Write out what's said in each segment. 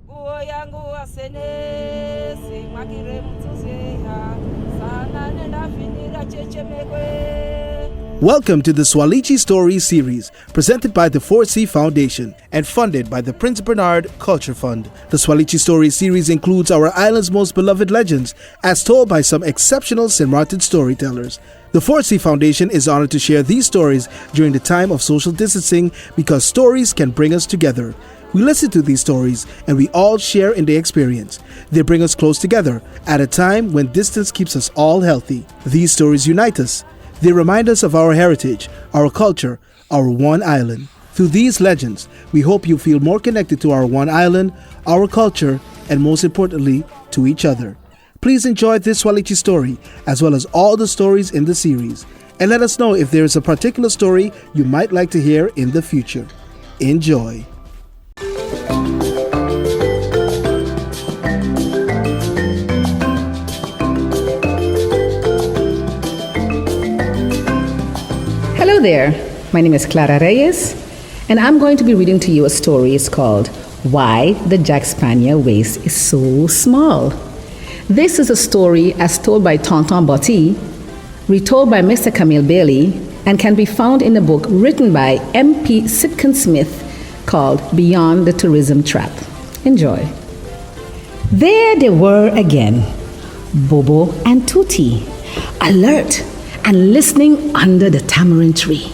Welcome to the Soualichi Stories series, presented by the Foresee Foundation and funded by the Prince Bernhard Culture Fund. The Soualichi Stories series includes our island's most beloved legends, as told by some exceptional Sint Maarten storytellers. The Foresee Foundation is honored to share these stories during the time of social distancing because stories can bring us together. We listen to these stories and we all share in the experience. They bring us close together at a time when distance keeps us all healthy. These stories unite us. They remind us of our heritage, our culture, our one island. Through these legends, we hope you feel more connected to our one island, our culture, and most importantly, to each other. Please enjoy this Soualichi story, as well as all the stories in the series. And let us know if there is a particular story you might like to hear in the future. Enjoy. Hello there, my name is Clara Reyes, and I'm going to be reading to you a story. It's called Why the Jackspaniard Waist is So Small. This is a story as told by Tonton Butty, retold by Mr. Camille Bailey, and can be found in a book written by M.P. Sitkin Smith called Beyond the Tourism Trap. Enjoy. There they were again, Bobo and Tuti, alert and listening under the tamarind tree,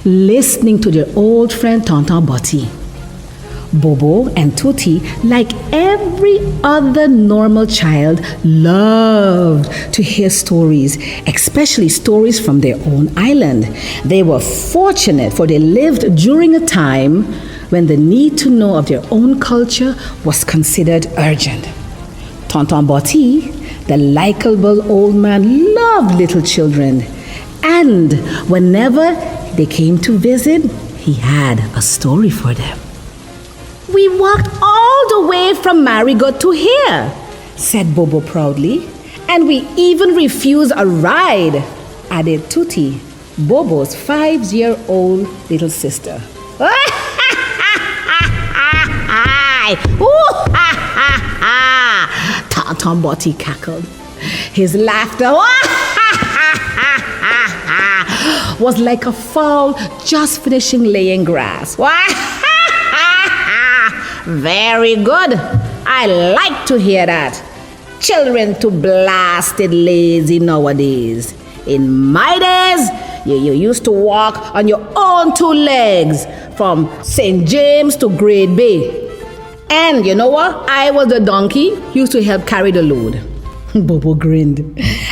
listening to their old friend Tonton Butty. Bobo and Tuti, like every other normal child, loved to hear stories, especially stories from their own island. They were fortunate, for they lived during a time when the need to know of their own culture was considered urgent. Tonton Butty, the likable old man, loved little children, and whenever they came to visit, he had a story for them. "We walked all the way from Marigot to here," said Bobo proudly, "and we even refused a ride," added Tuti, Bobo's 5-year-old little sister. Tonton Butty cackled. His laughter was like a fowl just finishing laying grass. Very good. I like to hear that. Children too blasted lazy nowadays. In my days, you used to walk on your own 2 legs from St. James to Great Bay. And you know what? I was the donkey who used to help carry the load. Bobo grinned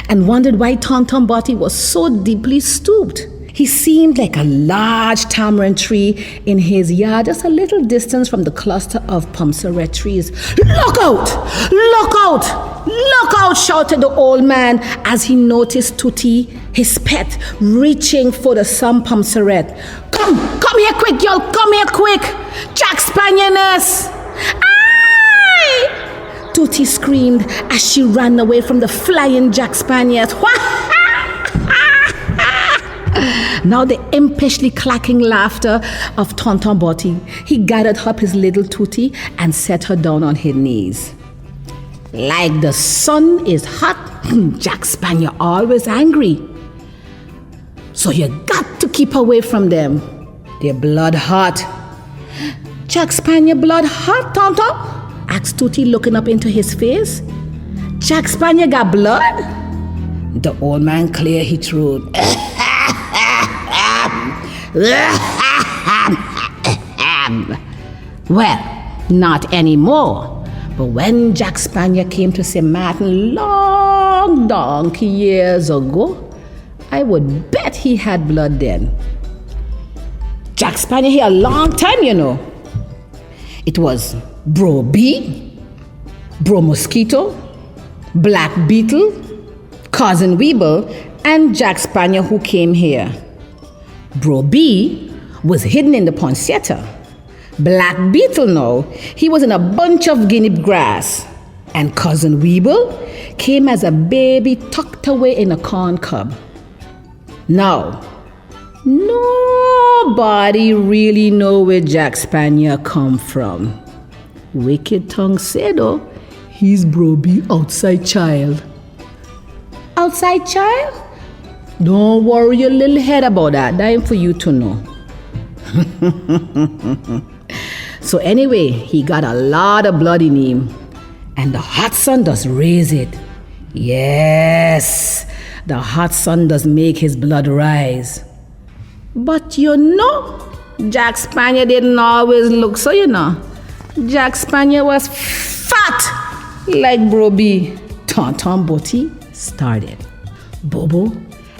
and wondered why Tonton Butty was so deeply stooped. He seemed like a large tamarind tree in his yard, just a little distance from the cluster of pomseret trees. "Look out! Look out! Look out!" shouted the old man as he noticed Tuti, his pet, reaching for the some pomseret. Come here quick, y'all! Come here quick! Jackspaniard! Aye! Tuti screamed as she ran away from the flying Jackspaniard. Now the impishly clacking laughter of Tonton Butty, he gathered up his little Tuti and set her down on his knees. "Like the sun is hot, Jackspaniard always angry. So you got to keep away from them. They're blood hot." "Jackspaniard blood hot, Tonton?" asked Tuti, looking up into his face. "Jackspaniard got blood?" The old man cleared his throat. "Well, not anymore. But when Jackspaniard came to Sint Maarten long donkey years ago, I would bet he had blood then. Jackspaniard here a long time, you know. It was Bro B, Bro Mosquito, Black Beetle, Cousin Weeble, and Jackspaniard who came here. Bro B was hidden in the poinsettia. Black Beetle, no, he was in a bunch of guinea grass. And Cousin Weeble came as a baby tucked away in a corn cob. Now, nobody really know where Jackspaniard come from. Wicked tongue said, oh, he's Broby outside child. Outside child? Don't worry your little head about that. That ain't for you to know. So anyway, he got a lot of blood in him. And the hot sun does raise it. Yes, the hot sun does make his blood rise. But you know, Jackspaniard didn't always look so, you know. Jackspaniard was fat like Broby. Tonton Butty started. Bobo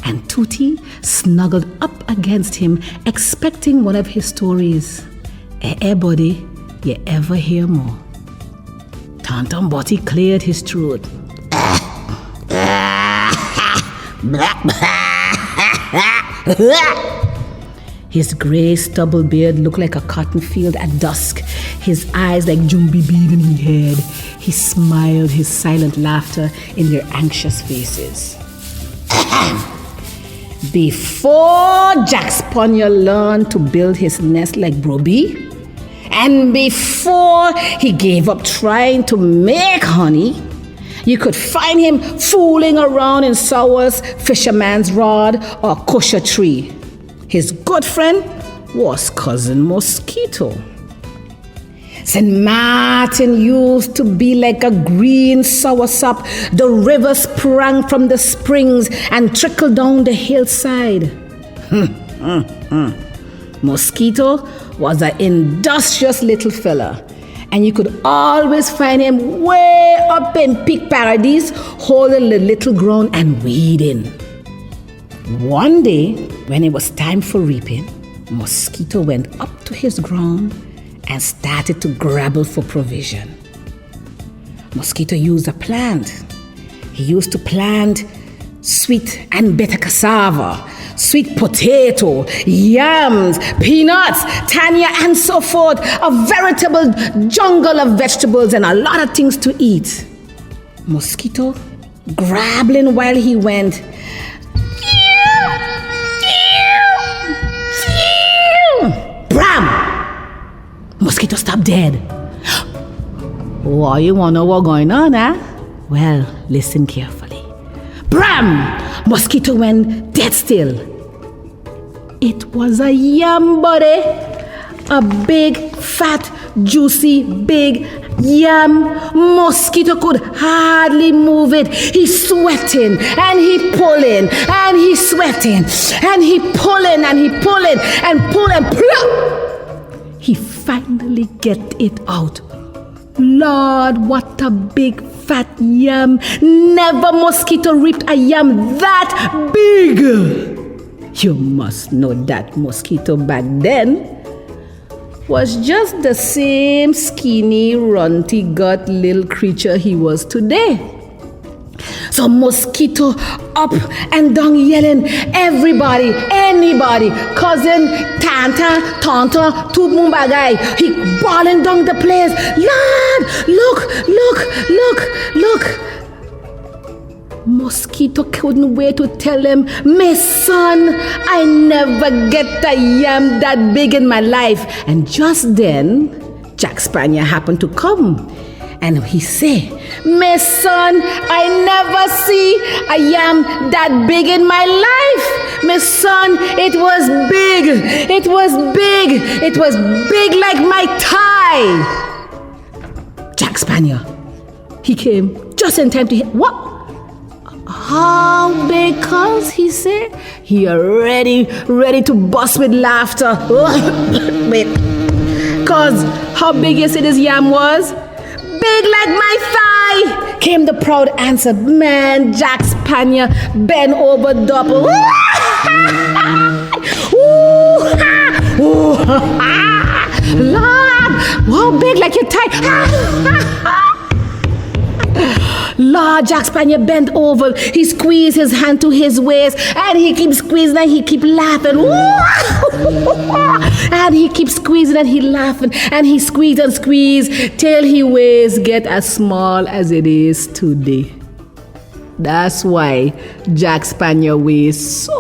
and Tuti snuggled up against him, expecting one of his stories. Buddy, you ever hear more? Tonton Butty cleared his throat. His grey stubble beard looked like a cotton field at dusk. His eyes like Jumbi bead in his head. He smiled his silent laughter in their anxious faces. Before Jackspaniard learned to build his nest like Broby, and before he gave up trying to make honey, you could find him fooling around in Sour's fisherman's rod or kosher tree. His good friend was Cousin Mosquito. Sint Maarten used to be like a green soursop. The river sprang from the springs and trickled down the hillside. Mosquito was an industrious little fella, and you could always find him way up in Peak Paradise, holding the little ground and weeding. One day, when it was time for reaping, Mosquito went up to his ground and started to grabble for provision. Mosquito used a plant. He used to plant sweet and bitter cassava, sweet potato, yams, peanuts, tanya, and so forth. A veritable jungle of vegetables and a lot of things to eat. Mosquito, grabbling while he went, Bram! Mosquito stopped dead. Why you wanna know what's going on, eh? Well, listen carefully. Bram! Mosquito went dead still. It was a yam, buddy. A big, fat, juicy, big yam. Mosquito could hardly move it. He's sweating and he pulling and he's sweating and he pulling and he pulling and pulling. He finally get it out. Lord, what a big fat yam. Never Mosquito reaped a yam that big. You must know that Mosquito back then was just the same skinny, runty gut little creature he was today. So Mosquito up and down yelling, everybody, anybody, cousin, tanta, tonton, tout mon bagay. He bawling down the place. Lord, look. Mosquito couldn't wait to tell him, my son, I never get a yam that big in my life. And just then, Jackspaniard happened to come. And he say, my son, I never see a yam that big in my life. My son, it was big. It was big like my thigh. Jackspaniard, he came just in time to hit. What? How big? Cause he said, he ready to bust with laughter. Wait, cause how big you said his yam was? Big like my thigh, came the proud answer. Man, Jackspaniard bent over double. Lord, how big like your thigh? Lord, Jackspaniard bent over. He squeezed his hand to his waist, and he keeps squeezing and he keep laughing. And he keeps squeezing and he laughing, and he squeeze and squeeze till his waist get as small as it is today. That's why Jackspaniard waist so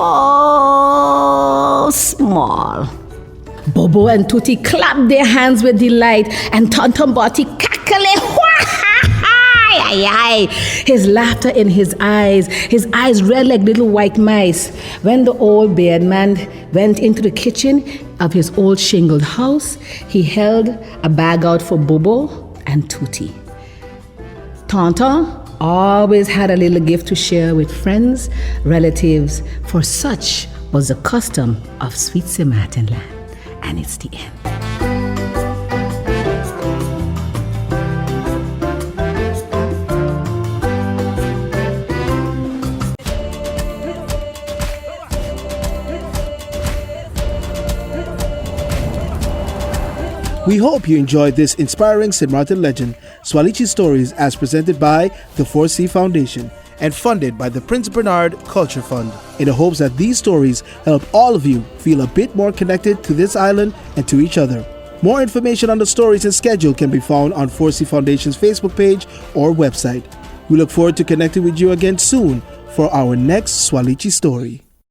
small. Bobo and Tuti clapped their hands with delight, and Tonton Butty cackled. His laughter in his eyes red like little white mice. When the old beard man went into the kitchen of his old shingled house, he held a bag out for Bobo and Tuti. Tonton always had a little gift to share with friends, relatives, for such was the custom of sweet Sint Maarten land. And it's the end. We hope you enjoyed this inspiring Sint Maarten legend, Soualichi Stories, as presented by the Foresee Foundation and funded by the Prince Bernhard Culture Fund, in the hopes that these stories help all of you feel a bit more connected to this island and to each other. More information on the stories and schedule can be found on Foresee Foundation's Facebook page or website. We look forward to connecting with you again soon for our next Soualichi story.